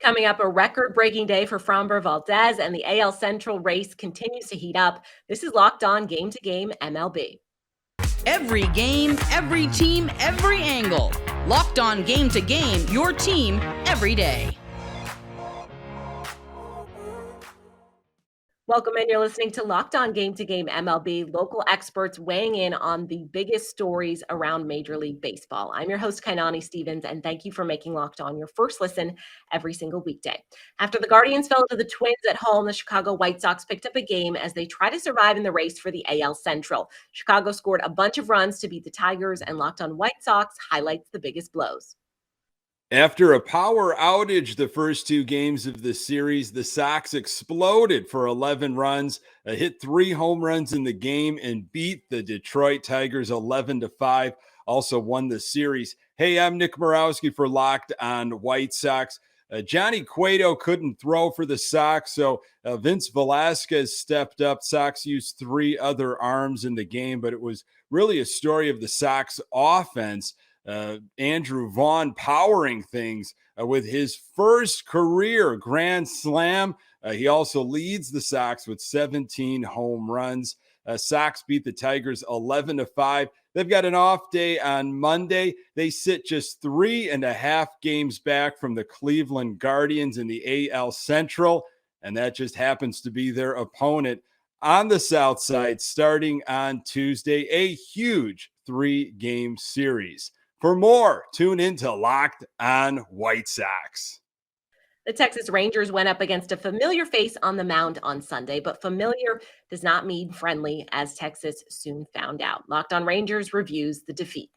Coming up, a record-breaking day for Framber Valdez, and the AL Central race continues to heat up. This is Locked On Game to Game MLB. Every game, every team, every angle. Locked On Game to Game, your team every day. Welcome in. You're listening to Locked On Game to Game MLB, local experts weighing in on the biggest stories around Major League Baseball. I'm your host, Kainani Stevens, and thank you for making Locked On your first listen every single weekday. After the Guardians fell to the Twins at home, the Chicago White Sox picked up a game as they try to survive in the race for the AL Central. Chicago scored a bunch of runs to beat the Tigers, and Locked On White Sox highlights the biggest blows. After a power outage the first two games of the series, the Sox exploded for 11 runs, hit 3 home runs in the game, and beat the Detroit Tigers 11-5, also won the series. Hey, I'm Nick Morawski for Locked On White Sox. Johnny Cueto couldn't throw for the Sox, so Vince Velasquez stepped up. Sox used 3 other arms in the game, but it was really a story of the Sox offense. Andrew Vaughn powering things with his first career grand slam. He also leads the Sox with 17 home runs. Sox beat the Tigers 11-5. They've got an off day on Monday. They sit just 3.5 games back from the Cleveland Guardians in the AL Central, and that just happens to be their opponent on the South Side starting on Tuesday, a huge 3-game series. For more, tune in to Locked On White Sox. The Texas Rangers went up against a familiar face on the mound on Sunday, but familiar does not mean friendly, as Texas soon found out. Locked On Rangers reviews the defeat.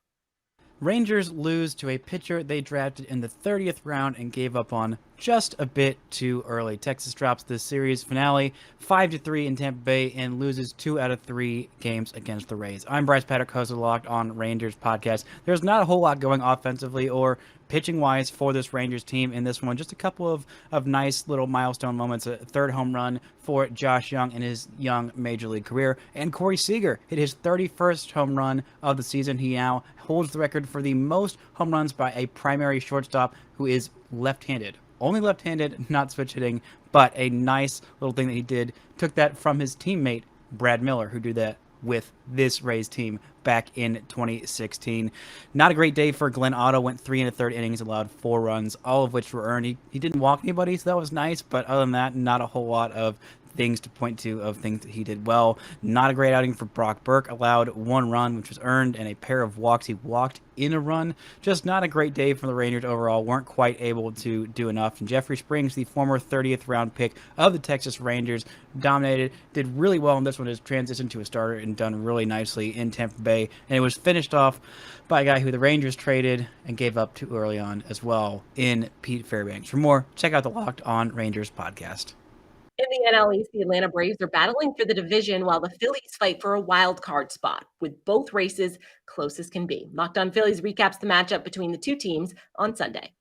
Rangers lose to a pitcher they drafted in the 30th round and gave up on just a bit too early. Texas drops the series finale 5-3 in Tampa Bay and loses 2 out of 3 games against the Rays. I'm Bryce Patrick, host of the Locked On Rangers podcast. There's not a whole lot going offensively or pitching-wise for this Rangers team in this one. Just a couple of nice little milestone moments. A 3rd home run for Josh Young in his young Major League career. And Corey Seeger hit his 31st home run of the season. He now holds the record for the most home runs by a primary shortstop who is left-handed. Only left-handed, not switch hitting, but a nice little thing that he did. Took that from his teammate, Brad Miller, who did that with this Rays team back in 2016. Not a great day for Glenn Otto. Went 3 1/3 innings, allowed 4 runs, all of which were earned. He didn't walk anybody, so that was nice, but other than that, not a whole lot of things to point to of things that he did well. Not a great outing for Brock Burke. Allowed 1 run, which was earned, and a pair of walks. He walked in a run. Just not a great day for the Rangers overall. Weren't quite able to do enough. And Jeffrey Springs, the former 30th round pick of the Texas Rangers, dominated, did really well in this one. Has transitioned to a starter and done really nicely in Tampa Bay. And it was finished off by a guy who the Rangers traded and gave up too early on as well in Pete Fairbanks. For more, check out the Locked On Rangers podcast. In the NL East, the Atlanta Braves are battling for the division while the Phillies fight for a wild card spot, with both races close as can be. Locked On Phillies recaps the matchup between the two teams on Sunday.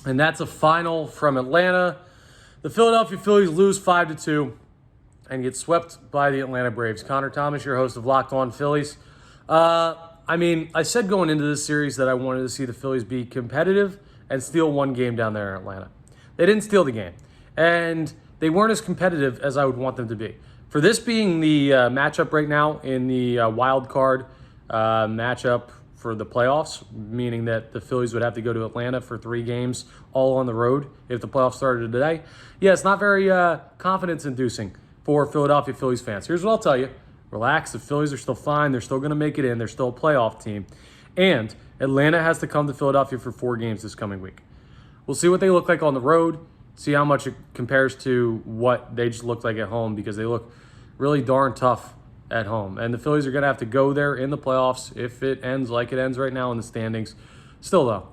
And that's a final from Atlanta. The Philadelphia Phillies lose 5-2 and get swept by the Atlanta Braves. Connor Thomas, your host of Locked On Phillies. I said going into this series that I wanted to see the Phillies be competitive and steal one game down there in Atlanta. They didn't steal the game. And they weren't as competitive as I would want them to be. For this being the matchup right now in the wild card matchup for the playoffs, meaning that the Phillies would have to go to Atlanta for 3 games all on the road if the playoffs started today. Yeah, it's not very confidence-inducing for Philadelphia Phillies fans. Here's what I'll tell you. Relax, the Phillies are still fine. They're still going to make it in. They're still a playoff team. And Atlanta has to come to Philadelphia for 4 games this coming week. We'll see what they look like on the road. See how much it compares to what they just looked like at home, because they look really darn tough at home. And the Phillies are going to have to go there in the playoffs if it ends like it ends right now in the standings. Still, though,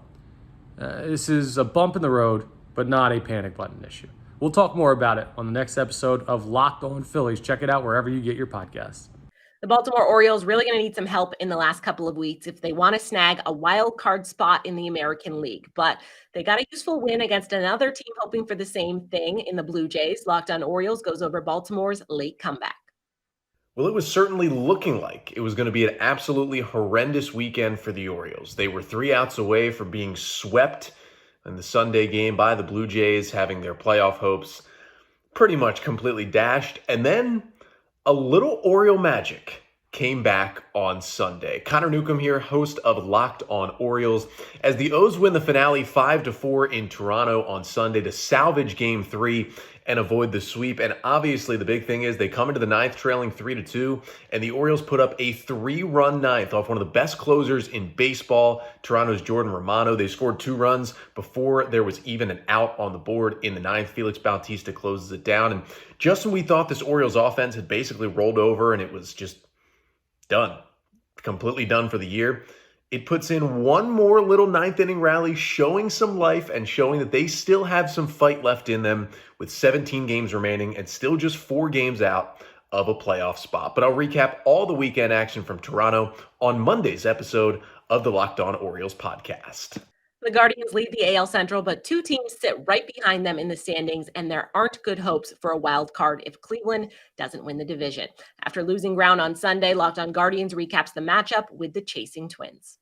this is a bump in the road, but not a panic button issue. We'll talk more about it on the next episode of Locked On Phillies. Check it out wherever you get your podcasts. The Baltimore Orioles really going to need some help in the last couple of weeks if they want to snag a wild card spot in the American League. But they got a useful win against another team hoping for the same thing in the Blue Jays. Locked On Orioles goes over Baltimore's late comeback. Well, it was certainly looking like it was going to be an absolutely horrendous weekend for the Orioles. They were 3 outs away from being swept in the Sunday game by the Blue Jays, having their playoff hopes pretty much completely dashed. And then a little Oriole magic came back on Sunday. Connor Newcomb here, host of Locked On Orioles, as the O's win the finale 5-4 in Toronto on Sunday to salvage Game 3 and avoid the sweep. And obviously the big thing is they come into the ninth trailing 3-2, and the Orioles put up a 3-run ninth off one of the best closers in baseball, Toronto's Jordan Romano. They scored 2 runs before there was even an out on the board in the ninth. Felix Bautista closes it down. And just when we thought this Orioles offense had basically rolled over and it was just done, completely done for the year, it puts in one more little ninth inning rally, showing some life and showing that they still have some fight left in them with 17 games remaining and still just 4 games out of a playoff spot. But I'll recap all the weekend action from Toronto on Monday's episode of the Locked On Orioles podcast. The Guardians lead the AL Central, but 2 teams sit right behind them in the standings, and there aren't good hopes for a wild card if Cleveland doesn't win the division. After losing ground on Sunday, Locked On Guardians recaps the matchup with the chasing Twins.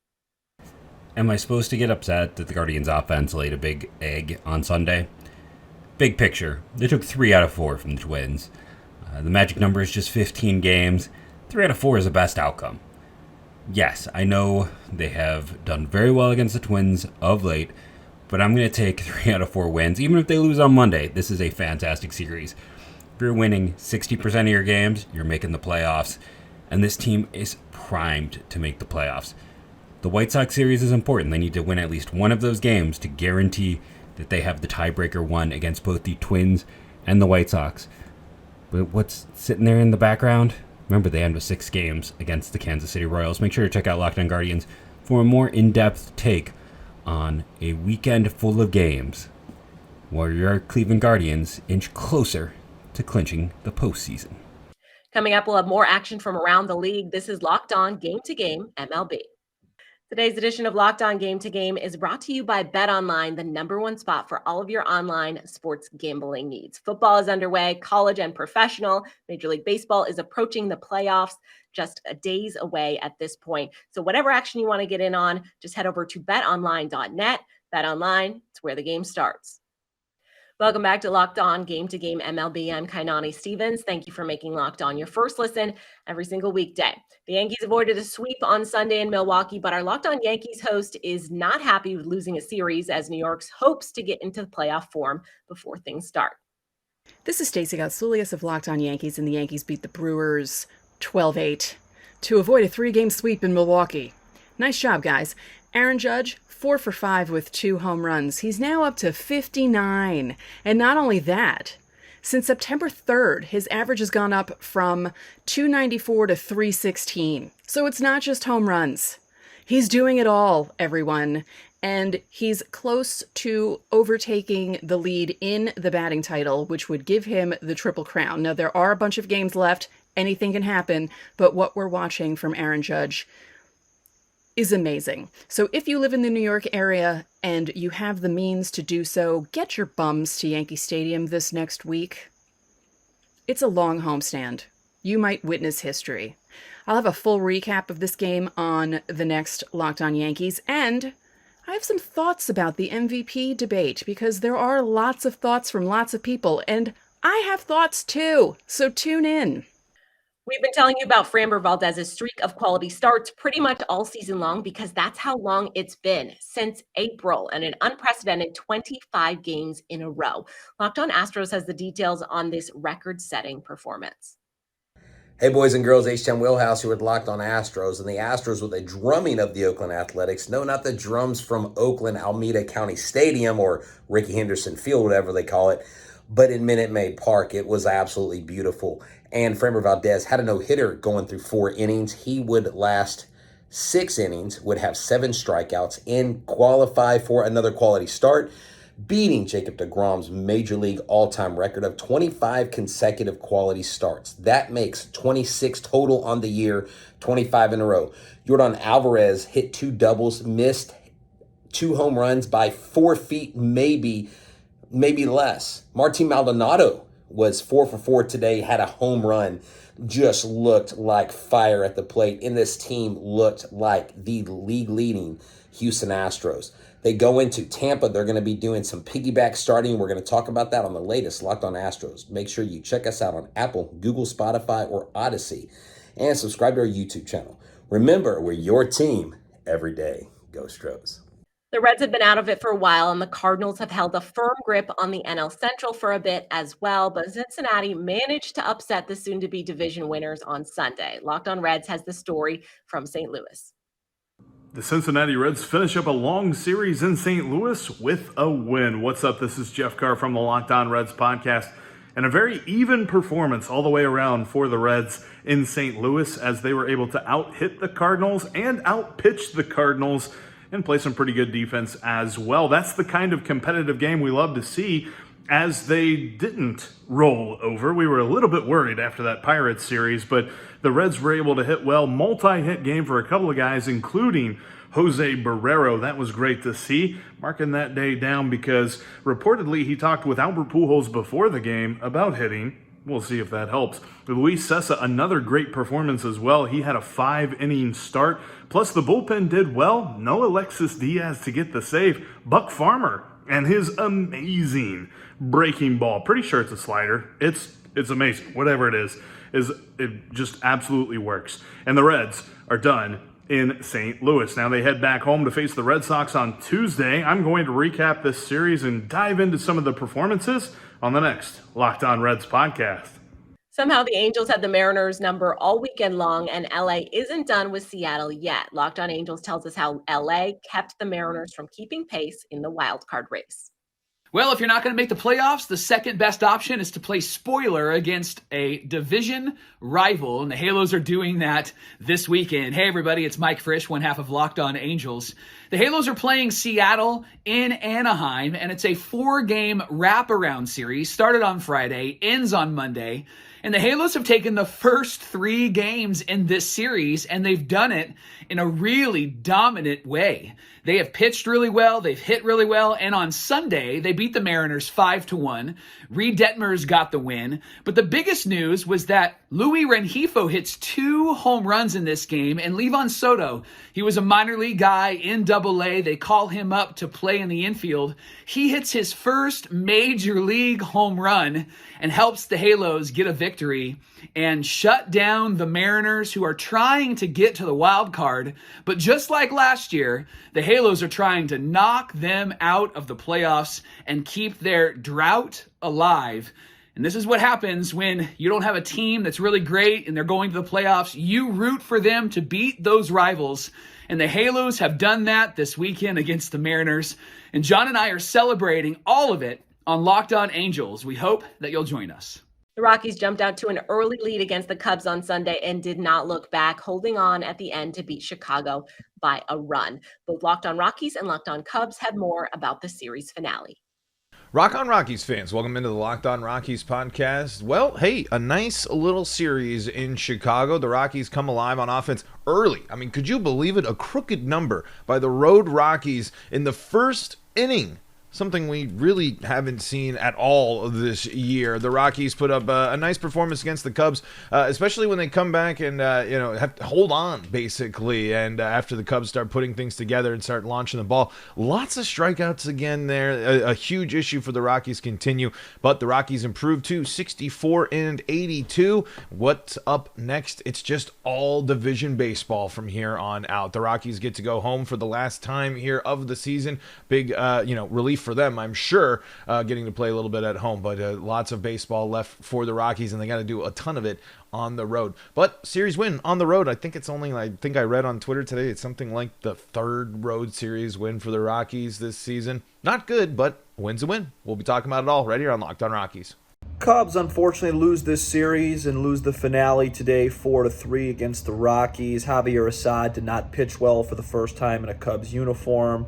Am I supposed to get upset that the Guardians offense laid a big egg on Sunday? Big picture, they took 3 out of 4 from the Twins. The magic number is just 15 games. 3 out of 4 is the best outcome. Yes, I know they have done very well against the Twins of late, but I'm going to take 3 out of 4 wins, even if they lose on Monday. This is a fantastic series. If you're winning 60% of your games, you're making the playoffs, and this team is primed to make the playoffs. The White Sox series is important. They need to win at least one of those games to guarantee that they have the tiebreaker won against both the Twins and the White Sox. But what's sitting there in the background? Remember, they end with 6 games against the Kansas City Royals. Make sure to check out Locked On Guardians for a more in-depth take on a weekend full of games where your Cleveland Guardians inch closer to clinching the postseason. Coming up, we'll have more action from around the league. This is Locked On Game to Game MLB. Today's edition of Locked On Game to Game is brought to you by BetOnline, the #1 spot for all of your online sports gambling needs. Football is underway, college and professional. Major League Baseball is approaching the playoffs, just days away at this point. So whatever action you want to get in on, just head over to betonline.net. BetOnline, it's where the game starts. Welcome back to Locked On Game to Game MLB. I'm Kainani Stevens. Thank you for making Locked On your first listen every single weekday. The Yankees avoided a sweep on Sunday in Milwaukee, but our Locked On Yankees host is not happy with losing a series as New York's hopes to get into playoff form before things start. This is Stacey Gotsoulias of Locked On Yankees, and the Yankees beat the Brewers 12-8 to avoid a 3-game sweep in Milwaukee. Nice job, guys. Aaron Judge, 4 for 5 with 2 home runs. He's now up to 59. And not only that, since September 3rd, his average has gone up from 294 to 316. So it's not just home runs. He's doing it all, everyone. And he's close to overtaking the lead in the batting title, which would give him the Triple Crown. Now, there are a bunch of games left. Anything can happen. But what we're watching from Aaron Judge is amazing. So if you live in the New York area and you have the means to do so, get your bums to Yankee Stadium this next week. It's a long homestand. You might witness history. I'll have a full recap of this game on the next Locked On Yankees, and I have some thoughts about the MVP debate because there are lots of thoughts from lots of people, and I have thoughts too, so tune in. We've been telling you about Framber Valdez's streak of quality starts pretty much all season long because that's how long it's been, since April, and an unprecedented 25 games in a row. Locked On Astros has the details on this record-setting performance. Hey boys and girls, H-Town Wheelhouse here with Locked On Astros, and the Astros with a drumming of the Oakland Athletics. No, not the drums from Oakland Alameda County Stadium or Rickey Henderson Field, whatever they call it, but in Minute Maid Park. It was absolutely beautiful. And Framber Valdez had a no-hitter going through 4 innings. He would last 6 innings, would have 7 strikeouts, and qualify for another quality start, beating Jacob deGrom's Major League all-time record of 25 consecutive quality starts. That makes 26 total on the year, 25 in a row. Yordan Alvarez hit 2 doubles, missed 2 home runs by 4 feet, maybe less. Martin Maldonado was 4 for 4 today, had a home run, just looked like fire at the plate, and this team looked like the league-leading Houston Astros. They go into Tampa. They're going to be doing some piggyback starting. We're going to talk about that on the latest Locked On Astros. Make sure you check us out on Apple, Google, Spotify, or Odyssey, and subscribe to our YouTube channel. Remember, we're your team every day. Go Stros. The Reds have been out of it for a while, and the Cardinals have held a firm grip on the NL Central for a bit as well, but Cincinnati managed to upset the soon-to-be division winners on Sunday. Locked On Reds has the story from St. Louis. The Cincinnati Reds finish up a long series in St. Louis with a win. What's up? This is Jeff Carr from the Locked On Reds podcast, and a very even performance all the way around for the Reds in St. Louis as they were able to out-hit the Cardinals and out-pitch the Cardinals and play some pretty good defense as well. That's the kind of competitive game we love to see, as they didn't roll over. We were a little bit worried after that Pirates series, but the Reds were able to hit well. Multi-hit game for a couple of guys, including Jose Barrero. That was great to see. Marking that day down because reportedly he talked with Albert Pujols before the game about hitting. We'll see if that helps. Luis Cessa, another great performance as well. He had a 5-inning start. Plus the bullpen did well. No Alexis Diaz to get the save. Buck Farmer and his amazing breaking ball. Pretty sure it's a slider. It's amazing. Whatever it is it just absolutely works. And the Reds are done in St. Louis. Now they head back home to face the Red Sox on Tuesday. I'm going to recap this series and dive into some of the performances on the next Locked On Reds podcast. Somehow the Angels had the Mariners number all weekend long, and LA isn't done with Seattle yet. Locked On Angels tells us how LA kept the Mariners from keeping pace in the wild card race. Well, if you're not going to make the playoffs, the second best option is to play spoiler against a division rival, and the Halos are doing that this weekend. Hey, everybody, it's Mike Frisch, one half of Locked On Angels. The Halos are playing Seattle in Anaheim, and it's a 4-game wraparound series. Started on Friday, ends on Monday. And the Halos have taken the first 3 games in this series, and they've done it in a really dominant way. They have pitched really well, they've hit really well, and on Sunday, they beat the Mariners 5-1. Reed Detmers got the win, but the biggest news was that Luis Rengifo hits 2 home runs in this game, and Livan Soto, he was a minor league guy in AA. They call him up to play in the infield. He hits his first major league home run and helps the Halos get a victory and shut down the Mariners, who are trying to get to the wild card. But just like last year, the Halos are trying to knock them out of the playoffs and keep their drought alive. And this is what happens when you don't have a team that's really great and they're going to the playoffs. You root for them to beat those rivals. And the Halos have done that this weekend against the Mariners. And John and I are celebrating all of it on Locked On Angels. We hope that you'll join us. The Rockies jumped out to an early lead against the Cubs on Sunday and did not look back, holding on at the end to beat Chicago by a run. Both Locked On Rockies and Locked On Cubs have more about the series finale. Rock on Rockies fans, welcome into the Locked On Rockies podcast. Well, hey, a nice little series in Chicago. The Rockies come alive on offense early. I mean, could you believe it? A crooked number by the road Rockies in the first inning. Something we really haven't seen at all this year. The Rockies put up a nice performance against the Cubs, especially when they come back and have to hold on, basically. And after the Cubs start putting things together and start launching the ball, lots of strikeouts again there. A huge issue for the Rockies continue, but the Rockies improved to 64-82. What's up next? It's just all division baseball from here on out. The Rockies get to go home for the last time here of the season. Big, relief for them, I'm sure, getting to play a little bit at home, but lots of baseball left for the Rockies, and they got to do a ton of it on the road. But series win on the road, I think I read on Twitter today, it's something like the 3rd road series win for the Rockies this season. Not good, but win's a win. We'll be talking about it all right here on Locked On Rockies. Cubs unfortunately lose this series and lose the finale today 4-3 against the Rockies. Javier Assad did not pitch well for the first time in a Cubs uniform.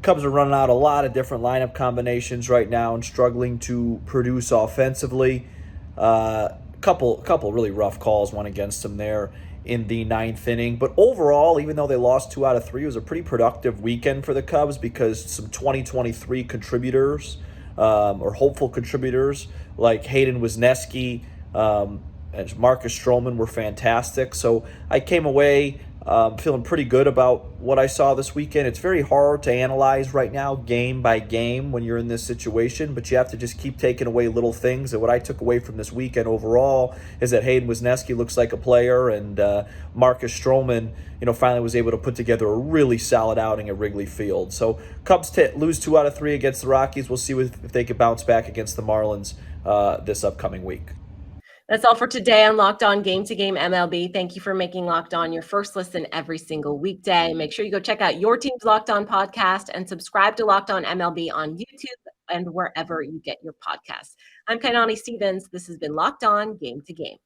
Cubs are running out a lot of different lineup combinations right now and struggling to produce offensively. Couple really rough calls went against them there in the 9th inning. But overall, even though they lost 2 out of 3, it was a pretty productive weekend for the Cubs because some 2023 contributors or hopeful contributors like Hayden Wisniewski and Marcus Stroman were fantastic. So I came away Feeling pretty good about what I saw this weekend. It's very hard to analyze right now, game by game, when you're in this situation, but you have to just keep taking away little things. And what I took away from this weekend overall is that Hayden Wisniewski looks like a player, and Marcus Stroman, finally was able to put together a really solid outing at Wrigley Field. So Cubs lose 2 out of 3 against the Rockies. We'll see if they can bounce back against the Marlins this upcoming week. That's all for today on Locked On Game to Game MLB. Thank you for making Locked On your first listen every single weekday. Make sure you go check out your team's Locked On podcast and subscribe to Locked On MLB on YouTube and wherever you get your podcasts. I'm Kainani Stevens. This has been Locked On Game to Game.